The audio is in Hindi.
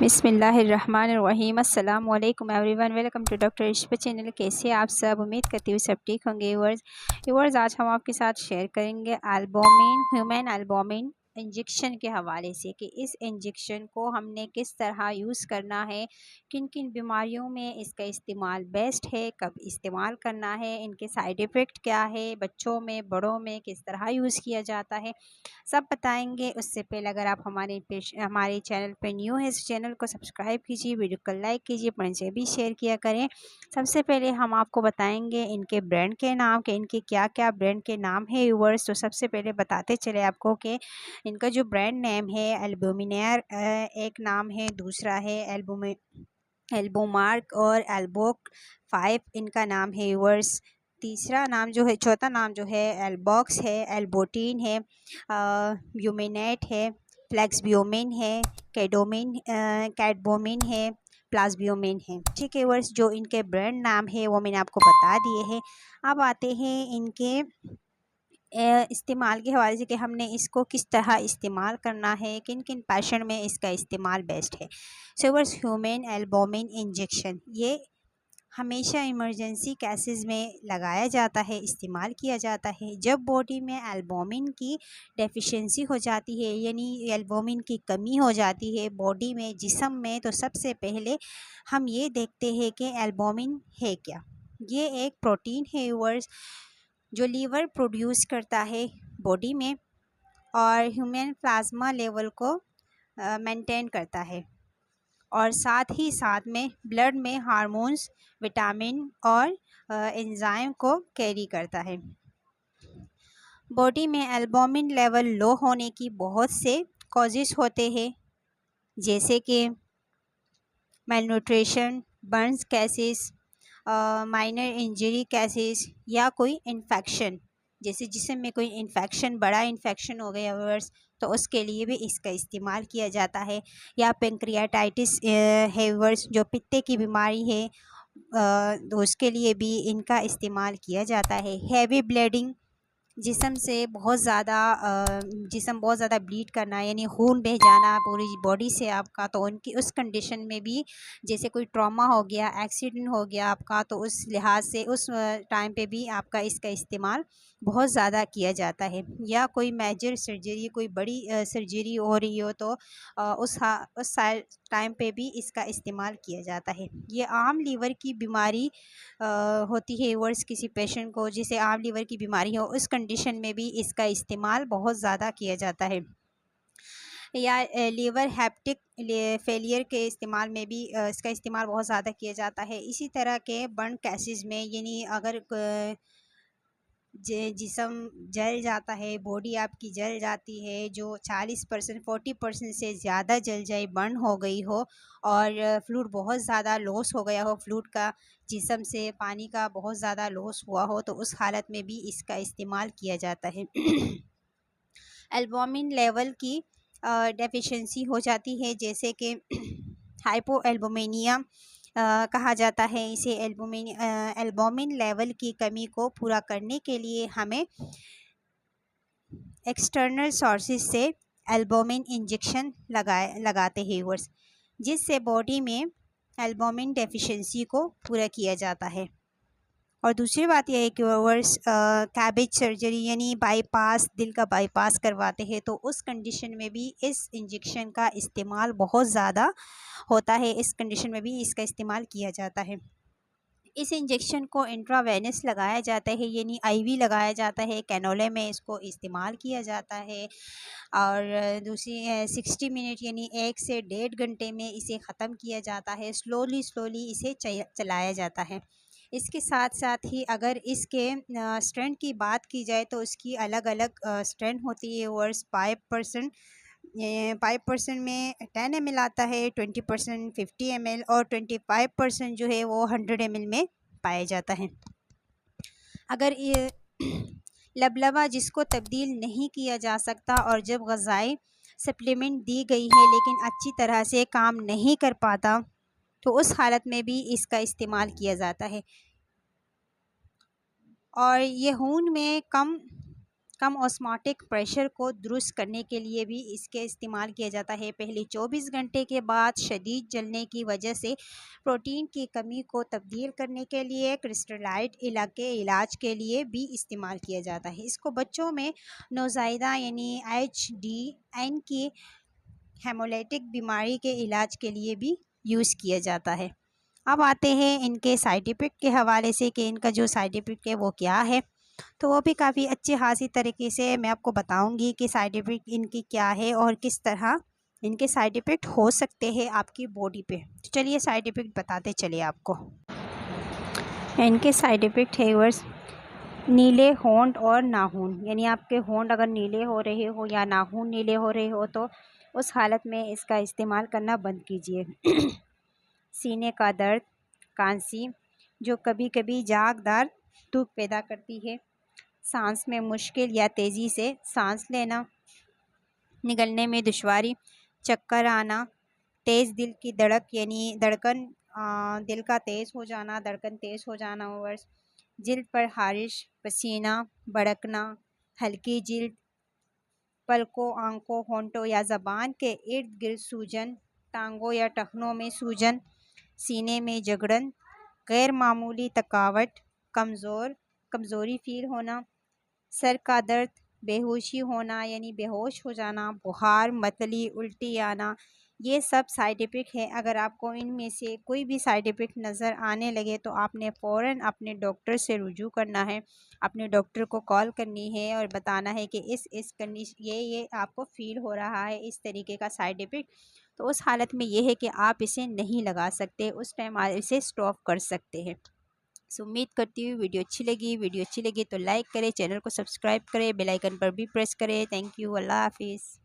बिस्मिल्लाहिर्रहमानिर्रहीम। अस्सलाम वालेकुम एवरीवन, वेलकम टू डॉक्टर इश्क चैनल। कैसे आप सब? उम्मीद करती हूँ सब ठीक होंगे। व्यूअर्स आज हम आपके साथ शेयर करेंगे एल्बुमिन, ह्यूमन एल्बुमिन इंजेक्शन के हवाले से कि इस इंजेक्शन को हमने किस तरह यूज़ करना है, किन किन बीमारियों में इसका इस्तेमाल बेस्ट है, कब इस्तेमाल करना है, इनके साइड इफ़ेक्ट क्या है, बच्चों में बड़ों में किस तरह यूज़ किया जाता है, सब बताएंगे। उससे पहले अगर आप हमारे चैनल पर न्यू है, इस चैनल को सब्सक्राइब कीजिए, वीडियो को लाइक कीजिए, फ्रेंड्स से भी शेयर किया करें। सबसे पहले हम आपको बताएंगे इनके ब्रांड के नाम के, इनके क्या क्या ब्रांड के नाम है व्यूअर्स। तो सबसे पहले बताते चले आपको कि इनका जो ब्रांड नेम है एल्बुमिनेयर एक नाम है, दूसरा है एल्बोमार्क और एल्बोक 5 इनका नाम है व्यूअर्स। तीसरा नाम जो है, चौथा नाम जो है एल्बॉक्स है, एल्बोटीन है, ब्यूमिनेट है, फ्लेक्सब्यूमिन है, कैडबोमिन है, प्लाज्बियोमिन है। ठीक है व्यूअर्स, जो इनके ब्रांड नाम है वो मैंने आपको बता दिए हैं। अब आते हैं इनके इस्तेमाल के हवाले से कि हमने इसको किस तरह इस्तेमाल करना है, किन किन पेशेंट में इसका इस्तेमाल बेस्ट है। So viewers, human albumin injection ये हमेशा इमरजेंसी केसेस में लगाया जाता है, इस्तेमाल किया जाता है जब बॉडी में एल्बुमिन की डेफिशिएंसी हो जाती है, यानी एल्बुमिन की कमी हो जाती है बॉडी में, जिस्म में। तो सबसे पहले हम ये देखते हैं कि एल्बुमिन है क्या। ये एक प्रोटीन है व्यूअर्स जो लीवर प्रोड्यूस करता है बॉडी में और ह्यूमन प्लाज्मा लेवल को मेंटेन करता है, और साथ ही साथ में ब्लड में हार्मोन्स, विटामिन और एंजाइम को कैरी करता है। बॉडी में एल्बुमिन लेवल लो होने की बहुत से कॉजेस होते हैं, जैसे कि malnutrition, burns cases, minor injury cases, या कोई इन्फेक्शन, जैसे जिस्म में कोई इन्फेक्शन, बड़ा इन्फेक्शन हो गया व्यूअर्स, तो उसके लिए भी इसका इस्तेमाल किया जाता है। या पेंक्रियाटाइटिस है व्यूअर्स, जो पित्ते की बीमारी है, तो उसके लिए भी इनका इस्तेमाल किया जाता है। हैवी ब्लीडिंग, जिस्म से बहुत ज़्यादा जिस्म बहुत ज़्यादा ब्लीड करना, यानी खून बह जाना पूरी बॉडी से आपका, तो उनकी उस कंडीशन में भी, जैसे कोई ट्रॉमा हो गया, एक्सीडेंट हो गया आपका, तो उस लिहाज से उस टाइम पे भी आपका इसका इस्तेमाल बहुत ज़्यादा किया जाता है। या कोई मेजर सर्जरी, कोई बड़ी सर्जरी हो रही हो, तो उस टाइम पे भी इसका इस्तेमाल किया जाता है। ये आम लीवर की बीमारी होती है वर्स, किसी पेशेंट को जिसे आम लीवर की बीमारी हो, उस कंडीशन में भी इसका इस्तेमाल बहुत ज़्यादा किया जाता है। या लीवर हेप्टिक फेलियर के इस्तेमाल में भी इसका इस्तेमाल बहुत ज़्यादा किया जाता है। इसी तरह के बर्न केसेस में, यानी अगर जिस्म जल जाता है, बॉडी आपकी जल जाती है, जो 40% 40% से ज़्यादा जल जाए, बर्न हो गई हो, और फ्लूइड बहुत ज़्यादा लॉस हो गया हो, फ्लूइड का जिस्म से पानी का बहुत ज़्यादा लॉस हुआ हो, तो उस हालत में भी इसका इस्तेमाल किया जाता है। एल्बुमिन लेवल की डेफिशिएंसी हो जाती है, जैसे कि हाइपो एल्बुमिनिया कहा जाता है इसे। एल्बुमिन लेवल की कमी को पूरा करने के लिए हमें एक्सटर्नल सोर्सेज से एल्बुमिन इंजेक्शन लगाते हैं व्यूअर्स, जिससे बॉडी में एल्बुमिन डेफिशिएंसी को पूरा किया जाता है। और दूसरी बात यह है कि व्यूअर्स कैबेज सर्जरी, यानी बाईपास, दिल का बाईपास करवाते हैं, तो उस कंडीशन में भी इस इंजेक्शन का इस्तेमाल बहुत ज़्यादा होता है। इस कंडीशन में भी इसका इस्तेमाल किया जाता है। इस इंजेक्शन को इंट्रावेनस लगाया जाता है, यानी आईवी लगाया जाता है, कैनोले में इसको इस्तेमाल किया जाता है। और दूसरी 60 मिनट यानी 1 से 1.5 घंटे में इसे ख़त्म किया जाता है। स्लोली इसे चलाया जाता है। इसके साथ साथ ही अगर इसके स्ट्रेंथ की बात की जाए, तो उसकी अलग अलग स्ट्रेंथ होती है वर्स। 5% में 10 ml आता है, 20% 50 ml, और 25% जो है वो 100 ml में पाया जाता है। अगर ये लबलबा जिसको तब्दील नहीं किया जा सकता, और जब ग़िज़ाई सप्लीमेंट दी गई है लेकिन अच्छी तरह से काम नहीं कर पाता, तो उस हालत में भी इसका इस्तेमाल किया जाता है। और ये खून में कम कम ऑस्मोटिक प्रेशर को दुरुस्त करने के लिए भी इसके इस्तेमाल किया जाता है। पहले 24 घंटे के बाद शदीद जलने की वजह से प्रोटीन की कमी को तब्दील करने के लिए क्रिस्टलाइट इलाज के लिए भी इस्तेमाल किया जाता है। इसको बच्चों में नौज़ायदा यानी HDN की हेमोलिटिक बीमारी के इलाज के लिए भी यूज़ किया जाता है। अब आते हैं इनके साइड इफ़ेक्ट के हवाले से कि इनका जो साइड इफ़ेक्ट है वो क्या है। तो वो भी काफ़ी अच्छे खासी तरीके से मैं आपको बताऊंगी कि साइड इफ़ेक्ट इनकी क्या है और किस तरह इनके साइड इफ़ेक्ट हो सकते हैं आपकी बॉडी पे। तो चलिए साइड इफ़ेक्ट बताते चलिए आपको। इनके साइड इफ़ेक्ट है वर्स, नीले होंठ और नाखून, यानी आपके होंठ अगर नीले हो रहे हो या नाखून नीले हो रहे हो तो उस हालत में इसका इस्तेमाल करना बंद कीजिए। सीने का दर्द, खांसी जो कभी कभी जागदार धूप पैदा करती है, सांस में मुश्किल या तेज़ी से सांस लेना, निगलने में दुश्वारी, चक्कर आना, तेज़ दिल की धड़क यानी धड़कन दिल का तेज़ हो जाना, धड़कन तेज़ हो जाना ओवर्स, जिल्द पर हारिश, पसीना, भड़कना, हल्की जिल्द, पलकों, आंखों, होंठों या ज़बान के इर्द गिर्द सूजन, टांगों या टखनों में सूजन, सीने में जकड़न, गैर मामूली थकावट, कमज़ोरी फील होना, सर का दर्द, बेहोशी होना यानी बेहोश हो जाना, बुखार, मतली, उल्टी आना, ये सब साइड इफ़ेक्ट है। अगर आपको इनमें से कोई भी साइड इफ़ेक्ट नज़र आने लगे तो आपने फ़ौरन अपने डॉक्टर से रुजू करना है, अपने डॉक्टर को कॉल करनी है और बताना है कि इस कंडीशन ये आपको फ़ील हो रहा है इस तरीके का साइड इफ़ेक्ट। तो उस हालत में ये है कि आप इसे नहीं लगा सकते, उस टाइम आप इसे स्टॉप कर सकते हैं। सो उम्मीद करती हूँ वीडियो अच्छी लगी तो लाइक करें, चैनल को सब्सक्राइब करें, बेल आइकन पर भी प्रेस करें। थैंक यू, अल्लाह हाफिज़।